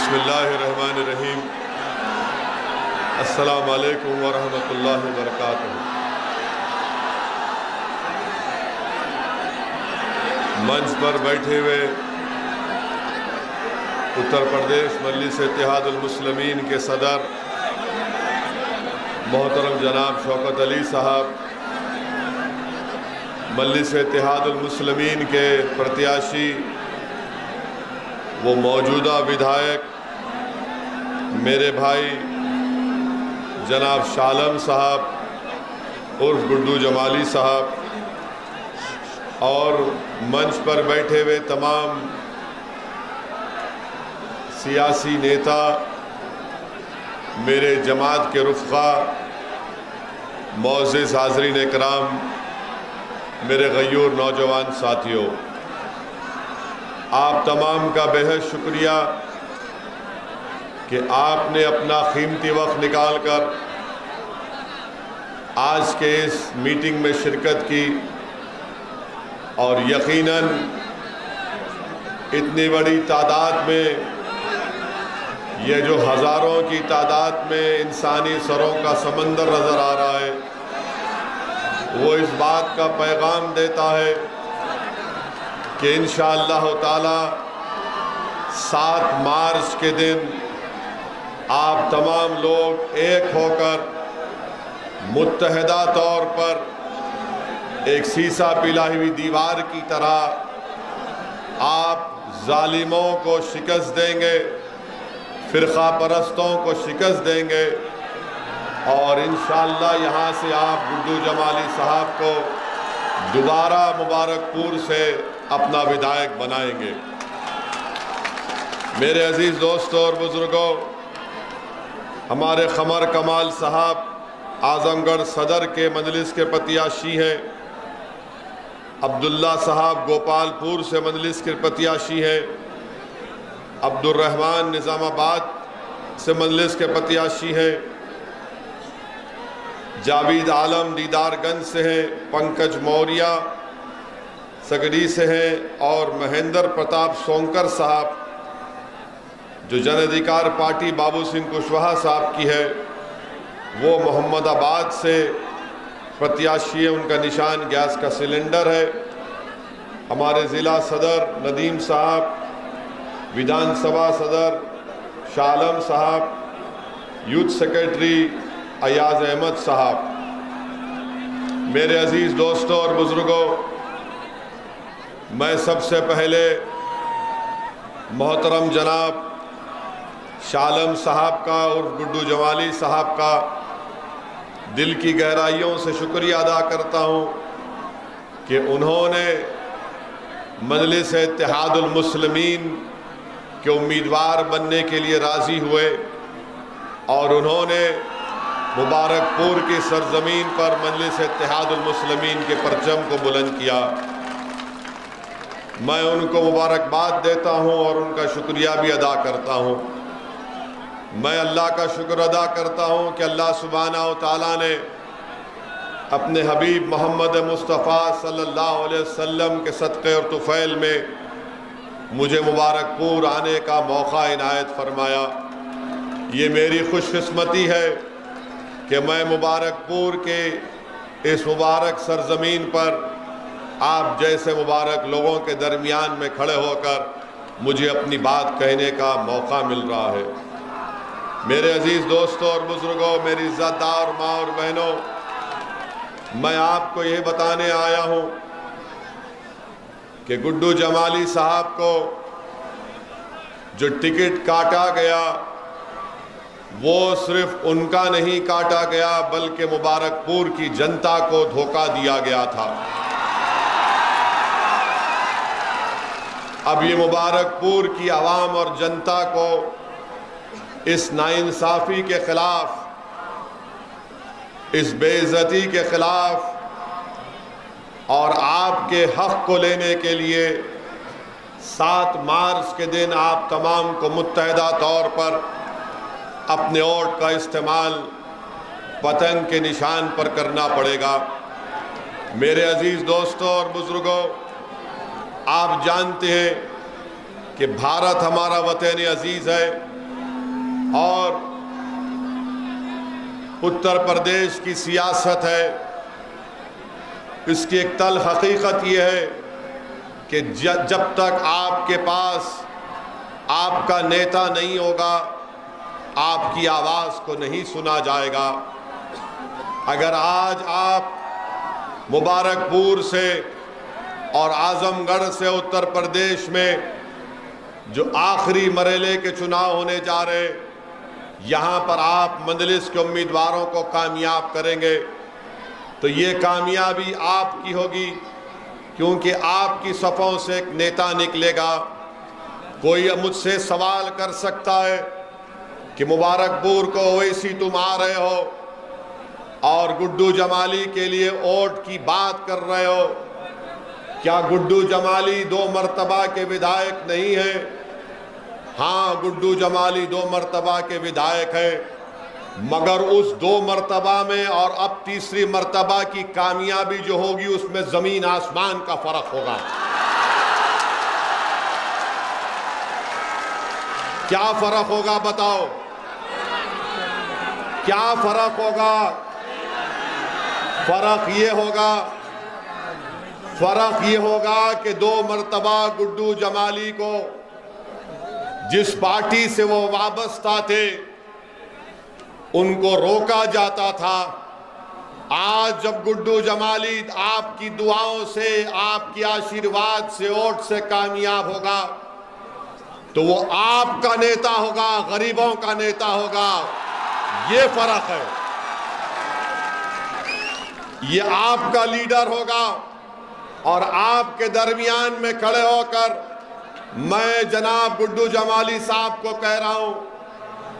बिस्मिल्लाहिर्रहमानिर्रहीम। अस्सलामु अलैकुम वरहमतुल्लाहि वबरकातुहू। मंच पर बैठे हुए उत्तर प्रदेश मजलिस इत्तेहादुल मुस्लिमीन के सदर मोहतरम जनाब शौकत अली साहब, मजलिस इत्तेहादुल मुस्लिमीन के प्रत्याशी वो मौजूदा विधायक मेरे भाई जनाब शालम साहब उर्फ गुड्डू जमाली साहब और मंच पर बैठे हुए तमाम सियासी नेता, मेरे जमात के रुफ़क़ा, मोअज़्ज़िज़ हाज़रीन इकराम, मेरे गयूर नौजवान साथियों, आप तमाम का बेहद शुक्रिया कि आपने अपना कीमती वक्त निकाल कर आज के इस मीटिंग में शिरकत की और यकीनन इतनी बड़ी तादाद में, ये जो हज़ारों की तादाद में इंसानी सरों का समंदर नज़र आ रहा है, वो इस बात का पैगाम देता है कि इंशाअल्लाह ताला 7 मार्च के दिन आप तमाम लोग एक होकर मुत्तहिदा तौर पर एक शीशा पिलाई हुई दीवार की तरह आप जालिमों को शिकस्त देंगे, फ़िरक़ा परस्तों को शिकस्त देंगे और इंशाअल्लाह यहाँ से आप गुड्डू जमाली साहब को दोबारा मुबारकपुर से अपना विधायक बनाएंगे। मेरे अजीज़ दोस्तों और बुज़ुर्गों, हमारे क़मर कमाल साहब आज़मगढ़ सदर के मजलिस के प्रत्याशी हैं, अब्दुल्ला साहब गोपालपुर से मजलिस के प्रत्याशी हैं, अब्दुर्रहमान निज़ामाबाद से मजलिस के प्रत्याशी हैं, जावेद आलम दीदारगंज से हैं, पंकज मौर्य सकड़ी से हैं और महेंद्र प्रताप सोंकर साहब जो जन अधिकार पार्टी बाबू सिंह कुशवाहा साहब की है, वो मोहम्मदाबाद से प्रत्याशी है, उनका निशान गैस का सिलेंडर है। हमारे ज़िला सदर नदीम साहब, विधानसभा सदर शालम साहब, यूथ सेक्रेटरी अयाज अहमद साहब। मेरे अजीज़ दोस्तों और बुज़ुर्गों, मैं सबसे पहले मोहतरम जनाब शालम साहब का और गुड्डू जमाली साहब का दिल की गहराइयों से शुक्रिया अदा करता हूँ कि उन्होंने मजलिस इत्तेहादुल मुस्लिमीन के उम्मीदवार बनने के लिए राज़ी हुए और उन्होंने मुबारकपुर की सरजमीन पर मजलिस इत्तेहादुल मुस्लिमीन के परचम को बुलंद किया। मैं उनको मुबारकबाद देता हूँ और उनका शुक्रिया भी अदा करता हूँ। मैं अल्लाह का शुक्र अदा करता हूँ कि अल्लाह सुब्हानहू तआला ने अपने हबीब मोहम्मद मुस्तफ़ा सल्लल्लाहु अलैहि वसल्लम के सदक़े और तुफ़ैल में मुझे मुबारकपुर आने का मौका इनायत फरमाया। ये मेरी खुशकिस्मती है कि मैं मुबारकपुर के इस मुबारक सरजमीन पर आप जैसे मुबारक लोगों के दरमियान में खड़े होकर मुझे अपनी बात कहने का मौका मिल रहा है। मेरे अजीज़ दोस्तों और बुज़ुर्गों, मेरी इज़्ज़तदार माँ और बहनों, मैं आपको ये बताने आया हूँ कि गुड्डू जमाली साहब को जो टिकट काटा गया वो सिर्फ उनका नहीं काटा गया बल्कि मुबारकपुर की जनता को धोखा दिया गया था। अब ये मुबारकपुर की आवाम और जनता को इस नाइंसाफ़ी के ख़िलाफ़, इस बेइज्जती के ख़िलाफ़ और आपके हक़ को लेने के लिए 7 मार्च के दिन आप तमाम को मुत्तहिदा तौर पर अपने वोट का इस्तेमाल पतंग के निशान पर करना पड़ेगा। मेरे अजीज़ दोस्तों और बुज़ुर्गों, आप जानते हैं कि भारत हमारा वतन अजीज़ है, और उत्तर प्रदेश की सियासत है, इसकी एक तल्ख हकीकत यह है कि जब तक आपके पास आपका नेता नहीं होगा, आपकी आवाज़ को नहीं सुना जाएगा। अगर आज आप मुबारकपुर से और आजमगढ़ से उत्तर प्रदेश में जो आखिरी मरहले के चुनाव होने जा रहे, यहाँ पर आप मजलिस के उम्मीदवारों को कामयाब करेंगे तो ये कामयाबी आपकी होगी, क्योंकि आपकी सफ़ों से एक नेता निकलेगा। कोई मुझसे सवाल कर सकता है कि मुबारकपुर को ओवैसी तुम आ रहे हो और गुड्डू जमाली के लिए वोट की बात कर रहे हो, क्या गुड्डू जमाली 2 मरतबा के विधायक नहीं है? हाँ, गुड्डू जमाली 2 मरतबा के विधायक हैं, मगर उस 2 मरतबा में और अब तीसरी मरतबा की कामयाबी जो होगी उसमें जमीन आसमान का फर्क होगा। क्या फर्क होगा बताओ, क्या फर्क होगा? फर्क ये होगा कि 2 मरतबा गुड्डू जमाली को जिस पार्टी से वो वाबस्ता थे उनको रोका जाता था। आज जब गुड्डू जमाली आपकी दुआओं से, आपके आशीर्वाद से, वोट से कामयाब होगा तो वो आपका नेता होगा, गरीबों का नेता होगा। ये फर्क है, ये आपका लीडर होगा। और आपके दरमियान में खड़े होकर मैं जनाब गुड्डू जमाली साहब को कह रहा हूं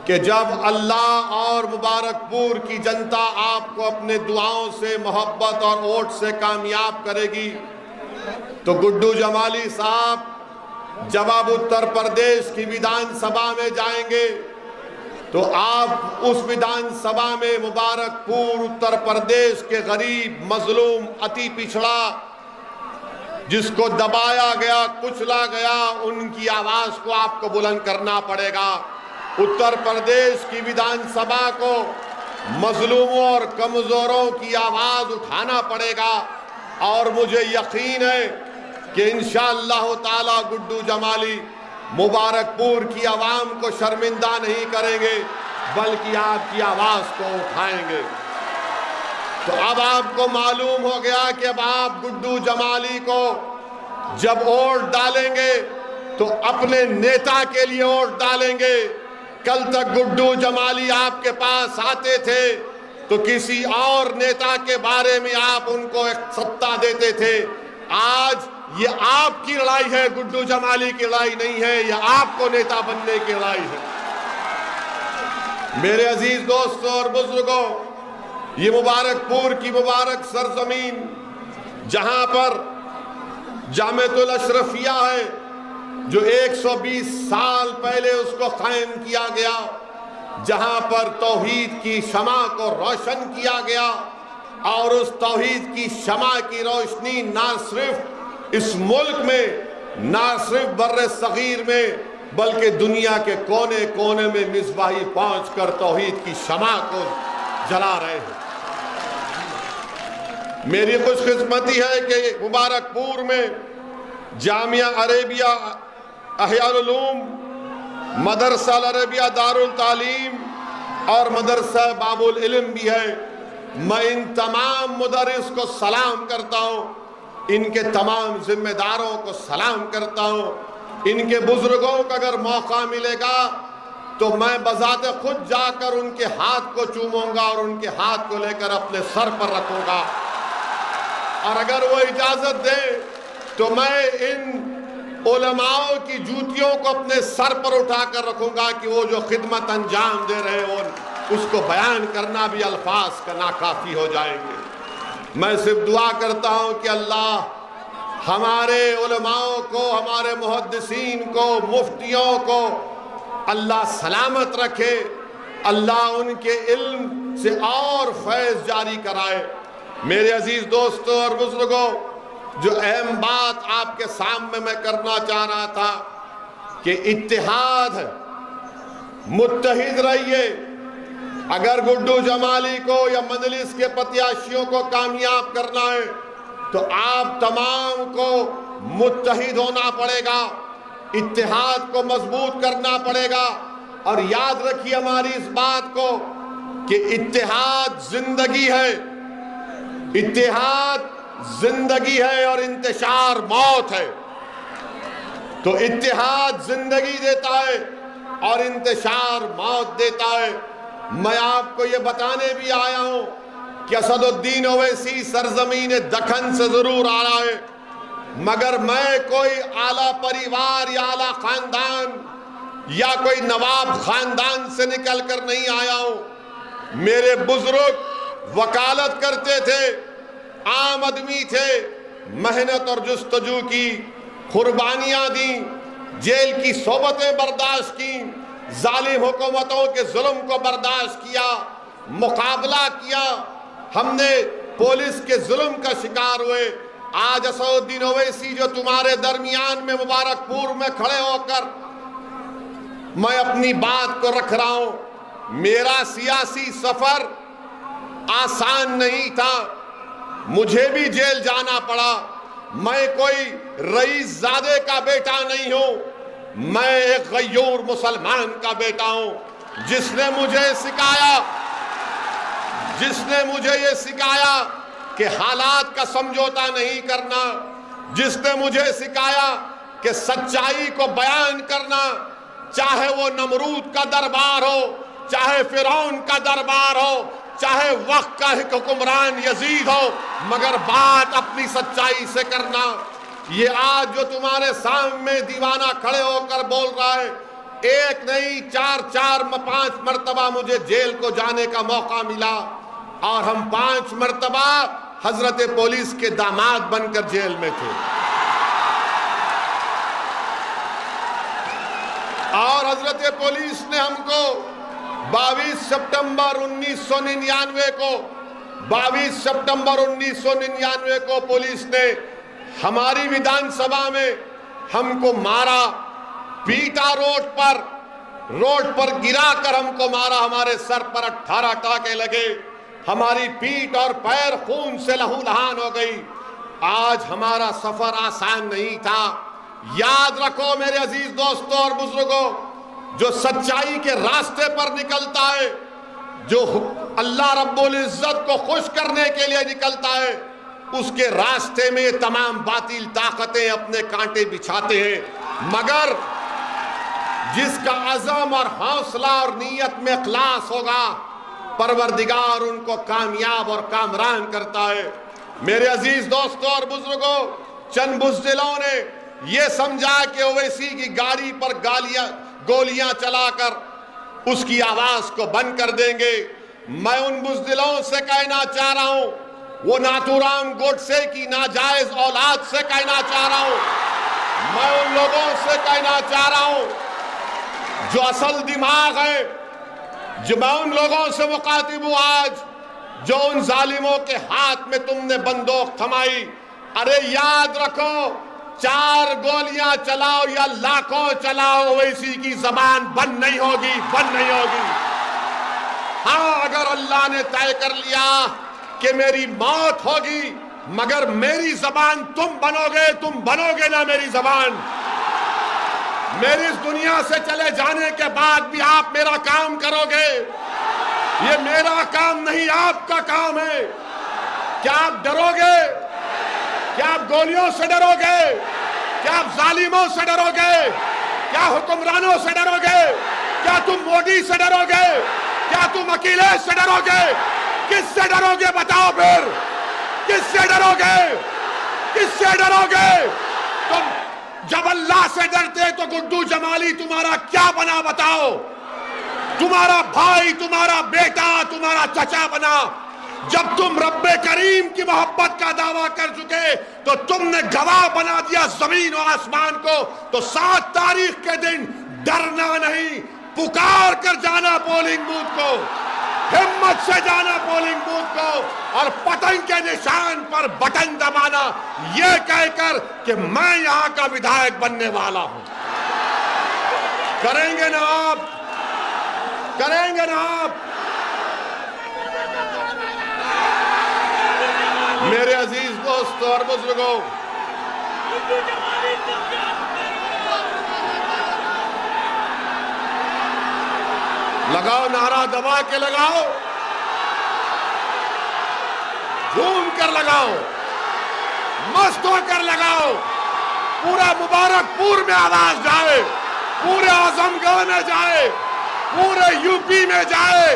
कि जब अल्लाह और मुबारकपुर की जनता आपको अपने दुआओं से, मोहब्बत और वोट से कामयाब करेगी तो गुड्डू जमाली साहब जब आप उत्तर प्रदेश की विधानसभा में जाएंगे तो आप उस विधानसभा में मुबारकपुर, उत्तर प्रदेश के गरीब, मजलूम, अति पिछड़ा, जिसको दबाया गया, कुचला गया, उनकी आवाज को आपको बुलंद करना पड़ेगा। उत्तर प्रदेश की विधानसभा को मजलूमों और कमजोरों की आवाज उठाना पड़ेगा। और मुझे यकीन है कि इंशाअल्लाह ताला गुड्डू जमाली मुबारकपुर की आवाम को शर्मिंदा नहीं करेंगे, बल्कि आपकी आवाज को उठाएंगे। तो अब आपको मालूम हो गया कि अब आप गुड्डू जमाली को जब वोट डालेंगे तो अपने नेता के लिए वोट डालेंगे। कल तक गुड्डू जमाली आपके पास आते थे तो किसी और नेता के बारे में आप उनको एक सत्ता देते थे। आज ये आपकी लड़ाई है, गुड्डू जमाली की लड़ाई नहीं है, ये आपको नेता बनने की लड़ाई है। मेरे अजीज दोस्तों और बुजुर्गों, ये मुबारकपुर की मुबारक सरजमीन जहां पर जामिअतुल अशरफिया है, जो 120 साल पहले उसको कायम किया गया, जहां पर तौहीद की शमा को रोशन किया गया और उस तौहीद की शमा की रोशनी ना सिर्फ इस मुल्क में, ना सिर्फ बर्रे सगीर में, बल्कि दुनिया के कोने कोने में मिसबाही पहुंचकर तौहीद की शमा को जला रहे हैं। मेरी खुशकिस्मती है कि मुबारकपुर में जामिया अरेबिया अहयाल उलूम, मदरसा अरेबिया दारुल तालीम और मदरसा बाबुल इल्म भी है। मैं इन तमाम मुदर्रिस को सलाम करता हूँ, इनके तमाम जिम्मेदारों को सलाम करता हूँ। इनके बुजुर्गों को अगर मौका मिलेगा तो मैं बजाते खुद जाकर उनके हाथ को चूमूंगा और उनके हाथ को लेकर अपने सर पर रखूंगा। और अगर वो इजाजत दे तो मैं इन उलमाओं की जूतियों को अपने सर पर उठाकर रखूंगा कि वो जो खिदमत अंजाम दे रहे हो उसको बयान करना भी अल्फाज का नाकाफी हो जाएंगे। मैं सिर्फ दुआ करता हूं कि अल्लाह हमारे उलमाओं को, हमारे मुहद्दिसीन को, मुफ्तियों को अल्लाह सलामत रखे, अल्लाह उनके इल्म से और फैज़ जारी कराए। मेरे अजीज दोस्तों और बुजुर्गों, जो अहम बात आपके सामने मैं करना चाह रहा था कि इत्तेहाद मुत्तहिद रहिए। अगर गुड्डू जमाली को या मजलिस के प्रत्याशियों को कामयाब करना है तो आप तमाम को मुत्तहिद होना पड़ेगा, इत्तेहाद को मजबूत करना पड़ेगा। और याद रखिए हमारी इस बात को कि इत्तेहाद जिंदगी है, इत्तेहाद जिंदगी है और इंतशार मौत है। तो इत्तेहाद जिंदगी देता है और इंतशार मौत देता है। मैं आपको ये बताने भी आया हूं कि असदुद्दीन ओवैसी सरजमीन दखन से जरूर आ रहा है, मगर मैं कोई आला परिवार या आला खानदान या कोई नवाब खानदान से निकल कर नहीं आया हूं। मेरे बुजुर्ग वकालत करते थे, आम आदमी थे, मेहनत और जुस्तजू की, कुर्बानियां दी, जेल की सोबतें बर्दाश्त की, जालिम हुकूमतों के जुल्म को बर्दाश्त किया, मुकाबला किया। हमने पुलिस के जुल्म का शिकार हुए। आज असदुद्दीन ओवैसी जो तुम्हारे दरमियान में मुबारकपुर में खड़े होकर मैं अपनी बात को रख रहा हूं, मेरा सियासी सफर आसान नहीं था, मुझे भी जेल जाना पड़ा। मैं कोई रईस जादे का बेटा नहीं हूं, मैं एक गयूर मुसलमान का बेटा हूं। जिसने मुझे ये सिखाया कि हालात का समझौता नहीं करना, जिसने मुझे सिखाया कि सच्चाई को बयान करना, चाहे वो नमरूद का दरबार हो, चाहे फिरौन का दरबार हो, चाहे वक्त का हुक्मरान यजीद हो, मगर बात अपनी सच्चाई से करना। ये आज जो तुम्हारे सामने दीवाना खड़े होकर बोल रहा है, एक नहीं 4-5 मर्तबा मुझे जेल को जाने का मौका मिला और हम 5 मर्तबा हजरत पुलिस के दामाद बनकर जेल में थे। और हजरत पुलिस ने हमको 22 सितंबर 1999 को पुलिस ने हमारी विधानसभा में हमको मारा, पीटा, रोड पर गिरा कर हमको मारा। हमारे सर पर 18 टाके लगे, हमारी पीठ और पैर खून से लहूलुहान हो गई। आज हमारा सफर आसान नहीं था। याद रखो मेरे अजीज दोस्तों और बुजुर्गों, जो सच्चाई के रास्ते पर निकलता है, जो अल्लाह रब्बुल इज्जत को खुश करने के लिए निकलता है, उसके रास्ते में तमाम बातिल ताकतें अपने कांटे बिछाते हैं। मगर जिसका अज़म और हौसला और नीयत में इखलास होगा, परवरदिगार उनको कामयाब और कामरान करता है। मेरे अजीज दोस्तों और बुजुर्गों, चंद बुज़दिलों ने यह समझा कि ओवैसी की गाड़ी पर गोलियां चलाकर उसकी आवाज को बंद कर देंगे। मैं उन बुज़दिलों से कहना चाह रहा हूं, वो नाथूराम गोडसे की नाजायज औलाद से कहना चाह रहा हूं, मैं उन लोगों से कहना चाह रहा हूं जो असल दिमाग है, जो मैं उन लोगों से मुखातिब हूं आज, जो उन जालिमों के हाथ में तुमने बंदूक थमाई। अरे याद रखो, 4 गोलियां चलाओ या लाखों चलाओ, ओवैसी की जबान बंद नहीं होगी, बंद नहीं होगी। हाँ, अगर अल्लाह ने तय कर लिया कि मेरी मौत होगी, मगर मेरी जबान तुम बनोगे ना मेरी जबान। मेरी इस दुनिया से चले जाने के बाद भी आप मेरा काम करोगे। ये मेरा काम नहीं, आपका काम है। क्या आप डरोगे? क्या आप गोलियों से डरोगे? क्या आप जालिमों से डरोगे? क्या हुक्मरानों से डरोगे? क्या तुम मोदी से डरोगे? क्या तुम अखिलेश से डरोगे? किससे डरोगे बताओ फिर? किससे डरोगे? किससे डरोगे? तुम जब अल्लाह से डरते तो गुड्डू जमाली तुम्हारा क्या बना बताओ? तुम्हारा भाई, तुम्हारा बेटा, तुम्हारा चचा बना। जब तुम रब्बे करीम की मोहब्बत का दावा कर चुके तो तुमने गवाह बना दिया जमीन और आसमान को। तो 7 तारीख के दिन डरना नहीं, पुकार कर जाना पोलिंग बूथ को, हिम्मत से जाना पोलिंग बूथ को और पतंग के निशान पर बटन दबाना, यह कहकर कि मैं यहां का विधायक बनने वाला हूं। करेंगे ना आप? करेंगे ना आप? मेरे अजीज दोस्तों और बुजुर्गों, लगाओ नारा, दबा के लगाओ, झूम कर लगाओ, मस्त होकर लगाओ। पूरा मुबारकपुर में आवाज जाए, पूरे आजमगढ़ में जाए, पूरे यूपी में जाए,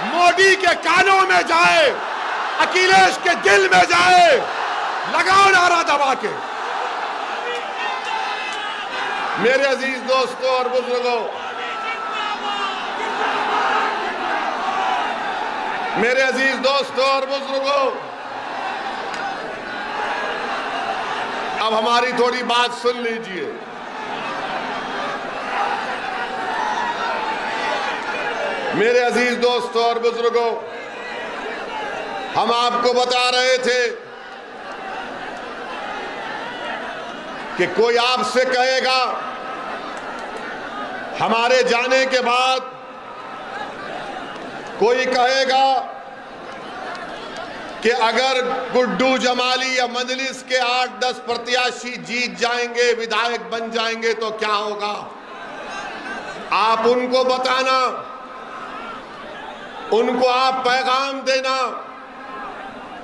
मोदी के कानों में जाए, अखिलेश के दिल में जाए। लगाओ नारा दबा के। मेरे अजीज दोस्तों और बुजुर्गों, मेरे अजीज दोस्तों और बुजुर्गों, अब हमारी थोड़ी बात सुन लीजिए। मेरे अजीज दोस्तों और बुजुर्गों, हम आपको बता रहे थे कि कोई आपसे कहेगा हमारे जाने के बाद, कोई कहेगा कि अगर गुड्डू जमाली या मजलिस के 8-10 प्रत्याशी जीत जाएंगे, विधायक बन जाएंगे तो क्या होगा? आप उनको बताना, उनको आप पैगाम देना,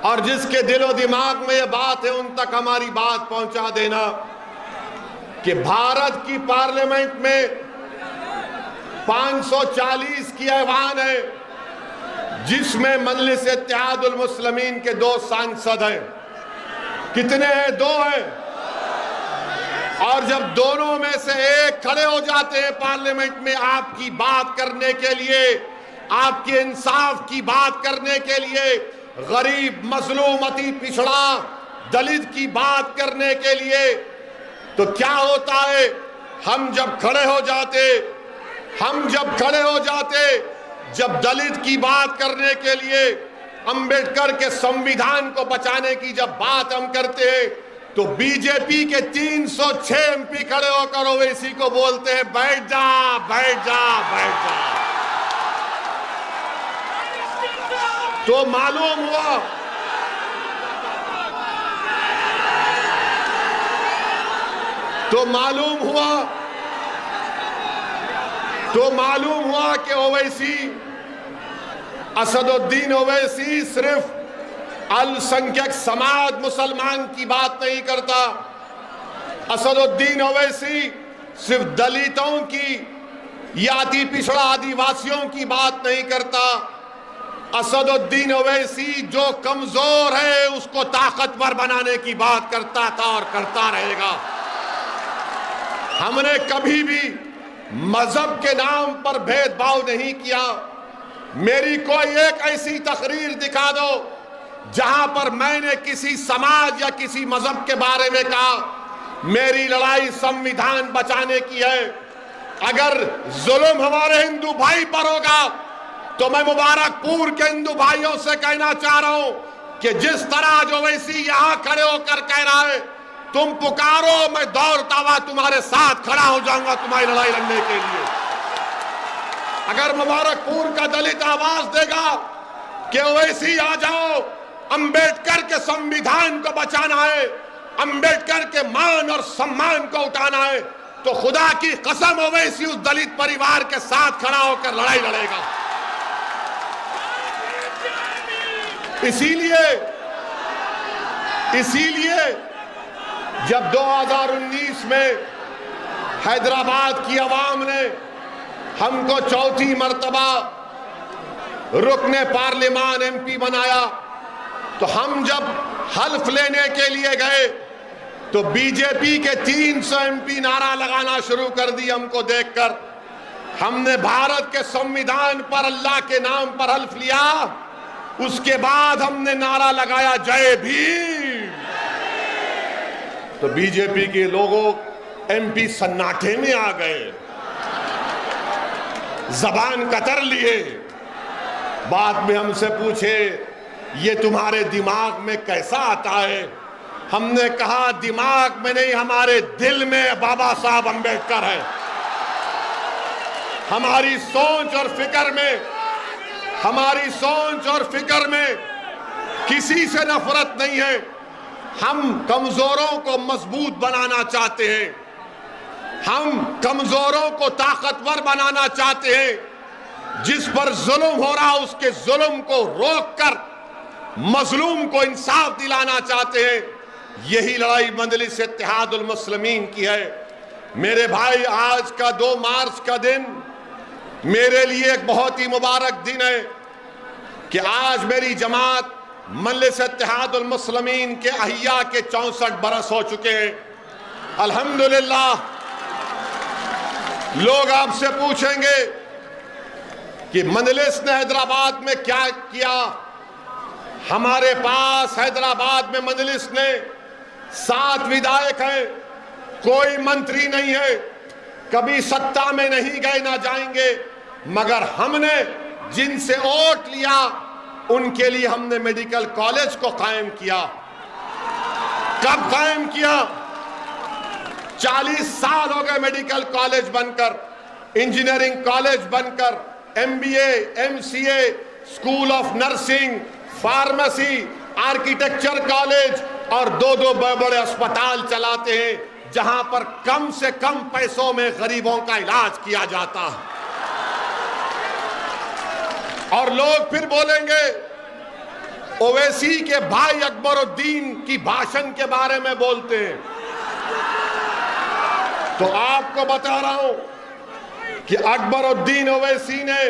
और जिसके दिलो दिमाग में ये बात है उन तक हमारी बात पहुंचा देना कि भारत की पार्लियामेंट में 540 की ऐवान है, जिसमें मजलिस इत्तेहादुल मुस्लिमीन के 2 सांसद हैं। कितने हैं? 2 हैं। और जब दोनों में से एक खड़े हो जाते हैं पार्लियामेंट में आपकी बात करने के लिए, आपके इंसाफ की बात करने के लिए, गरीब, मजलूम, अति पिछड़ा, दलित की बात करने के लिए, तो क्या होता है? हम जब खड़े हो जाते, जब दलित की बात करने के लिए, अंबेडकर के संविधान को बचाने की जब बात हम करते हैं, तो बीजेपी के 306 एमपी खड़े होकर ओवैसी को बोलते हैं बैठ जा, बैठ जा, बैठ जा। तो मालूम हुआ कि ओवैसी, असदुद्दीन ओवैसी सिर्फ अल्पसंख्यक समाज मुसलमान की बात नहीं करता। असदुद्दीन ओवैसी सिर्फ दलितों की या अति पिछड़ा आदिवासियों की बात नहीं करता। असदुद्दीन ओवैसी जो कमजोर है उसको ताकतवर बनाने की बात करता था और करता रहेगा। हमने कभी भी मजहब के नाम पर भेदभाव नहीं किया। मेरी कोई एक ऐसी तकरीर दिखा दो जहां पर मैंने किसी समाज या किसी मजहब के बारे में कहा मेरी लड़ाई संविधान बचाने की है। अगर जुल्म हमारे हिंदू भाई पर होगा तो मैं मुबारकपुर के हिंदू भाइयों से कहना चाह रहा हूं कि जिस तरह जो वैसी यहां खड़े होकर कह रहा है तुम पुकारो, मैं दौड़ता हुआ तुम्हारे साथ खड़ा हो जाऊंगा तुम्हारी लड़ाई लड़ने के लिए। अगर मुबारकपुर का दलित आवाज देगा कि ओवैसी आ जाओ, अंबेडकर के संविधान को बचाना है, अंबेडकर के मान और सम्मान को उठाना है, तो खुदा की कसम ओवैसी उस दलित परिवार के साथ खड़ा होकर लड़ाई लड़ेगा। इसीलिए जब 2019 में हैदराबाद की आवाम ने हमको चौथी मर्तबा रुकने पार्लियामान एमपी बनाया, तो हम जब हल्फ लेने के लिए गए तो बीजेपी के 300 एमपी नारा लगाना शुरू कर दी। हमको देखकर हमने भारत के संविधान पर, अल्लाह के नाम पर हल्फ लिया। उसके बाद हमने नारा लगाया जय भीम। तो बीजेपी के लोगों, एमपी सन्नाटे में आ गए, जबान कतर लिए। बाद में हमसे पूछे ये तुम्हारे दिमाग में कैसा आता है? हमने कहा दिमाग में नहीं, हमारे दिल में बाबा साहब अंबेडकर है। हमारी सोच और फिक्र में किसी से नफरत नहीं है। हम कमजोरों को मजबूत बनाना चाहते हैं, हम कमजोरों को ताकतवर बनाना चाहते हैं। जिस पर जुल्म हो रहा उसके जुल्म को रोककर मजलूम को इंसाफ दिलाना चाहते हैं। यही लड़ाई मजलिस इत्तेहादुल मुस्लिमीन की है। मेरे भाई, आज का 2 मार्च का दिन मेरे लिए एक बहुत ही मुबारक दिन है कि आज मेरी जमात मजलिस इत्तेहादुल मुस्लिमीन के अहिया के 64 बरस हो चुके हैं। अल्हम्दुलिल्लाह। लोग आपसे पूछेंगे कि मजलिस ने हैदराबाद में क्या किया। हमारे पास हैदराबाद में मजलिस ने 7 विधायक हैं, कोई मंत्री नहीं है, कभी सत्ता में नहीं गए ना जाएंगे, मगर हमने जिनसे वोट लिया उनके लिए हमने मेडिकल कॉलेज को कायम किया। कब कायम किया? 40 साल हो गए मेडिकल कॉलेज बनकर, इंजीनियरिंग कॉलेज बनकर, MBA, MCA, school of nursing, pharmacy, architecture college और 2-2 बड़े अस्पताल चलाते हैं जहां पर कम से कम पैसों में गरीबों का इलाज किया जाता है। और लोग फिर बोलेंगे ओवैसी के भाई अकबरुद्दीन की भाषण के बारे में बोलते हैं। तो आपको बता रहा हूं कि अकबरुद्दीन ओवैसी ने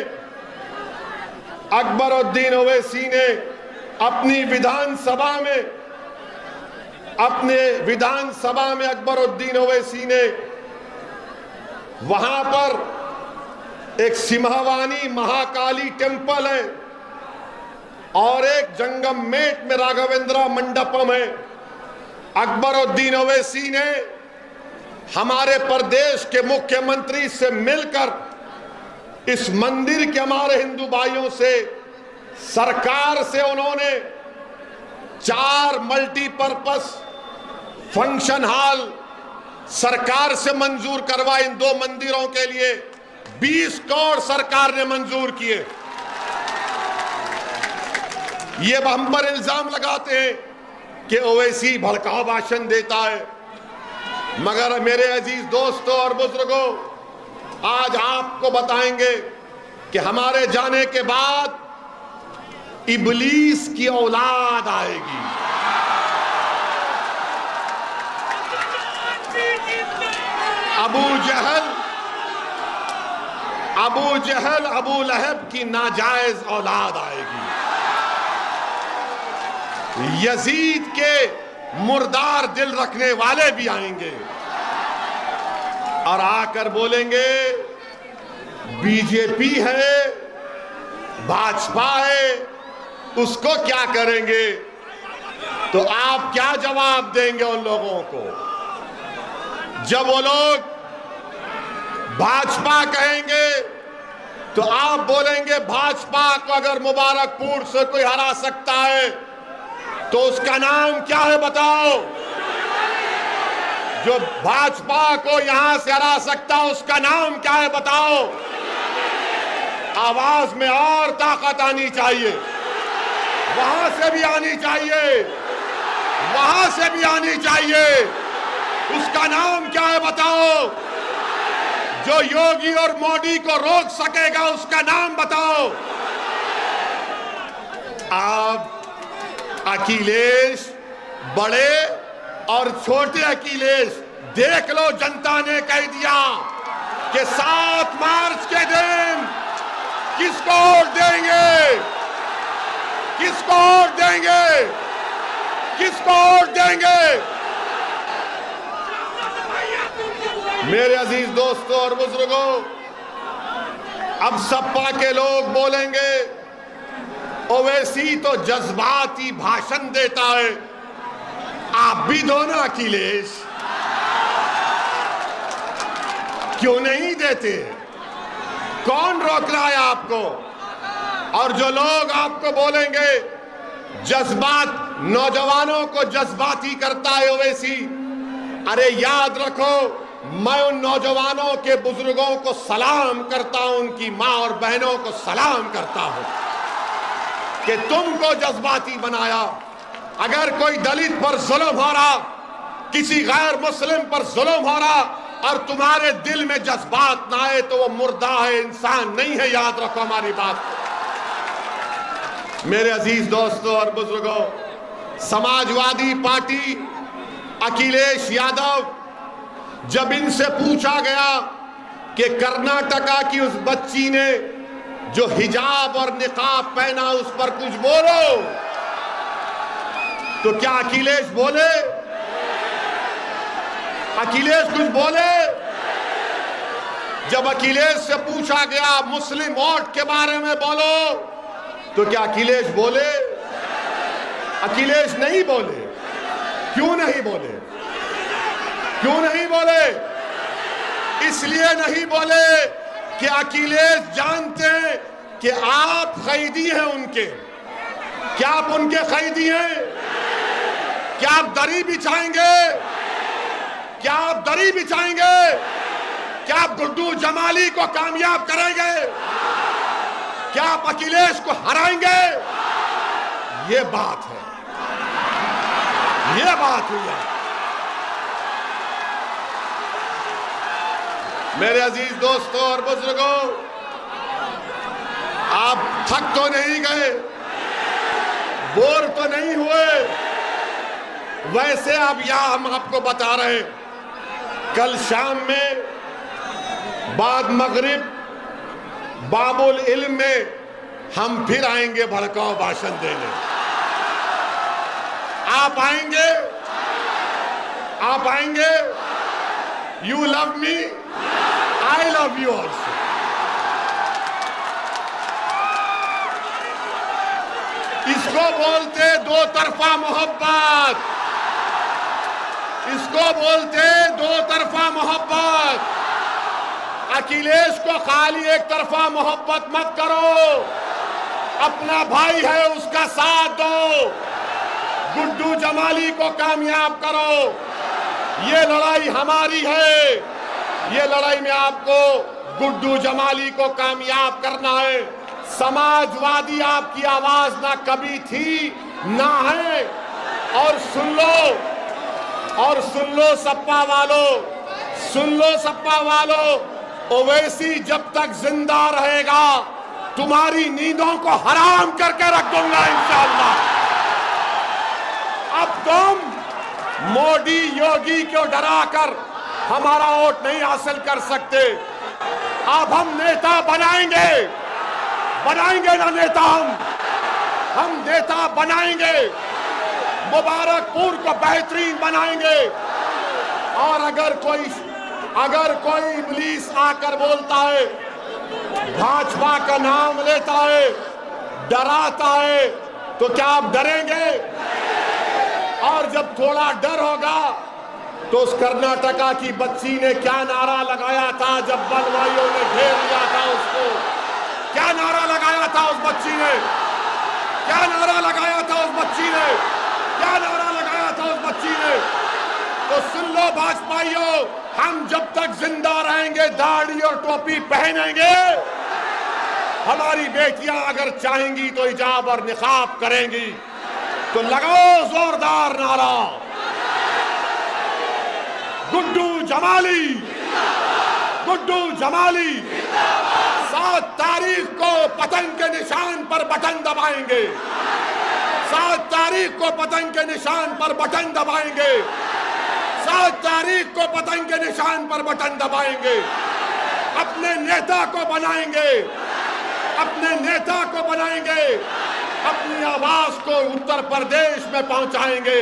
अपनी विधानसभा में अकबरुद्दीन ओवैसी ने वहां पर एक सिम्हावानी महाकाली टेम्पल है और एक जंगममेट में राघवेंद्र मंडपम है। अकबरुद्दीन ओवैसी ने हमारे प्रदेश के मुख्यमंत्री से मिलकर इस मंदिर के हमारे हिंदू भाइयों से, सरकार से उन्होंने 4 मल्टीपर्पस फंक्शन हॉल सरकार से मंजूर करवाए। इन 2 मंदिरों के लिए 20 करोड़ सरकार ने मंजूर किए। ये हम पर इल्जाम लगाते हैं कि ओवैसी भड़काऊ भाषण देता है, मगर मेरे अजीज दोस्तों और बुजुर्गों, आज आपको बताएंगे कि हमारे जाने के बाद इब्लीस की औलाद आएगी। अबू जहल अबू लहब की नाजायज औलाद आएगी। यजीद के मुर्दार दिल रखने वाले भी आएंगे और आकर बोलेंगे बीजेपी है, भाजपा है, उसको क्या करेंगे। तो आप क्या जवाब देंगे उन लोगों को जब वो लोग भाजपा कहेंगे? तो आप बोलेंगे भाजपा को अगर मुबारकपुर से कोई हरा सकता है तो उसका नाम क्या है बताओ। जो भाजपा को यहां से हरा सकता है उसका नाम क्या है बताओ। आवाज में और ताकत आनी चाहिए, वहां से भी आनी चाहिए, वहां से भी आनी चाहिए। उसका नाम क्या है बताओ। जो योगी और मोदी को रोक सकेगा उसका नाम बताओ। आप अखिलेश, बड़े और छोटे अखिलेश, देख लो जनता ने कह दिया कि 7 मार्च के दिन किसको वोट देंगे, किसको वोट देंगे, किसको वोट देंगे। मेरे अजीज दोस्तों और बुजुर्गों, अब सपा के लोग बोलेंगे ओवैसी तो जज्बाती भाषण देता है, आप भी दो ना अखिलेश, क्यों नहीं देते? कौन रोक रहा है आपको? और जो लोग आपको बोलेंगे जज्बात, नौजवानों को जज्बाती करता है ओवैसी, अरे याद रखो मैं उन नौजवानों के बुजुर्गों को सलाम करता हूं, उनकी मां और बहनों को सलाम करता हूं कि तुमको जज्बाती बनाया। अगर कोई दलित पर जुल्म हो रहा, किसी गैर मुस्लिम पर जुल्म हो रहा और तुम्हारे दिल में जज्बात ना आए तो वो मुर्दा है, इंसान नहीं है। याद रखो हमारी बात। मेरे अजीज दोस्तों और बुजुर्गों, समाजवादी पार्टी अखिलेश यादव, जब इनसे पूछा गया कि कर्नाटका की उस बच्ची ने जो हिजाब और निकाब पहना उस पर कुछ बोलो, तो क्या अखिलेश बोले? अखिलेश कुछ बोले? जब अखिलेश से पूछा गया मुस्लिम वोट के बारे में बोलो, तो क्या अखिलेश बोले? अखिलेश नहीं बोले। क्यों नहीं बोले? क्यों नहीं बोले? इसलिए नहीं बोले कि अखिलेश जानते हैं कि आप कैदी हैं उनके। क्या आप उनके कैदी हैं? क्या आप दरी बिछाएंगे? क्या आप दरी बिछाएंगे? क्या आप गुड्डू जमाली को कामयाब करेंगे? क्या आप अखिलेश को हराएंगे? ये बात है, ये बात हुई है। मेरे अजीज दोस्तों और बुजुर्गों, आप थक तो नहीं गए, बोर तो नहीं हुए? वैसे अब यहां हम आपको बता रहे हैं, कल शाम में बाद मगरिब बाबुल इल्म में हम फिर आएंगे भड़काऊ भाषण देने। आप आएंगे? आप आएंगे? You love me, I love you also. इसको बोलते दो तरफा मोहब्बत, इसको बोलते दो तरफा मोहब्बत। अखिलेश को खाली एक तरफा मोहब्बत मत करो, अपना भाई है उसका साथ दो, गुड्डू जमाली को कामयाब करो। ये लड़ाई हमारी है, ये लड़ाई में आपको गुड्डू जमाली को कामयाब करना है। समाजवादी आपकी आवाज ना कभी थी ना है। और सुन लो, और सुन लो सपा वालों, सुन लो सपा वालों, ओवैसी जब तक जिंदा रहेगा तुम्हारी नींदों को हराम करके रख दूंगा इंशाअल्लाह। अब तुम मोदी योगी को डराकर हमारा वोट नहीं हासिल कर सकते। अब हम नेता बनाएंगे, बनाएंगे ना नेता, हम नेता बनाएंगे, मुबारकपुर को बेहतरीन बनाएंगे। और अगर कोई इब्लीस आकर बोलता है, भाजपा का नाम लेता है, डराता है, तो क्या आप डरेंगे? और जब थोड़ा डर होगा तो उस कर्नाटका की बच्ची ने क्या नारा लगाया था जब बलवाइयों ने घेर लिया था उसको? क्या नारा लगाया था उस बच्ची ने? क्या नारा लगाया था उस बच्ची ने? क्या नारा लगाया था उस बच्ची ने? तो सुन लो भाजपाइयों, हम जब तक जिंदा रहेंगे दाढ़ी और टोपी पहनेंगे। हमारी बेटियां अगर चाहेंगी तो हिजाब और निकाब करेंगी। तो लगाओ जोरदार नारा, गुड्डू जमाली, गुड्डू जमाली। 7 तारीख को पतंग के निशान पर बटन दबाएंगे, 7 तारीख को पतंग के निशान पर बटन दबाएंगे, 7 तारीख को पतंग के निशान पर बटन दबाएंगे। अपने नेता को बनाएंगे, अपने नेता को बनाएंगे, अपनी आवाज को उत्तर प्रदेश में पहुंचाएंगे।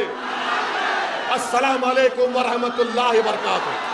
अस्सलाम वालेकुम व रहमतुल्लाहि व बरकातुहू।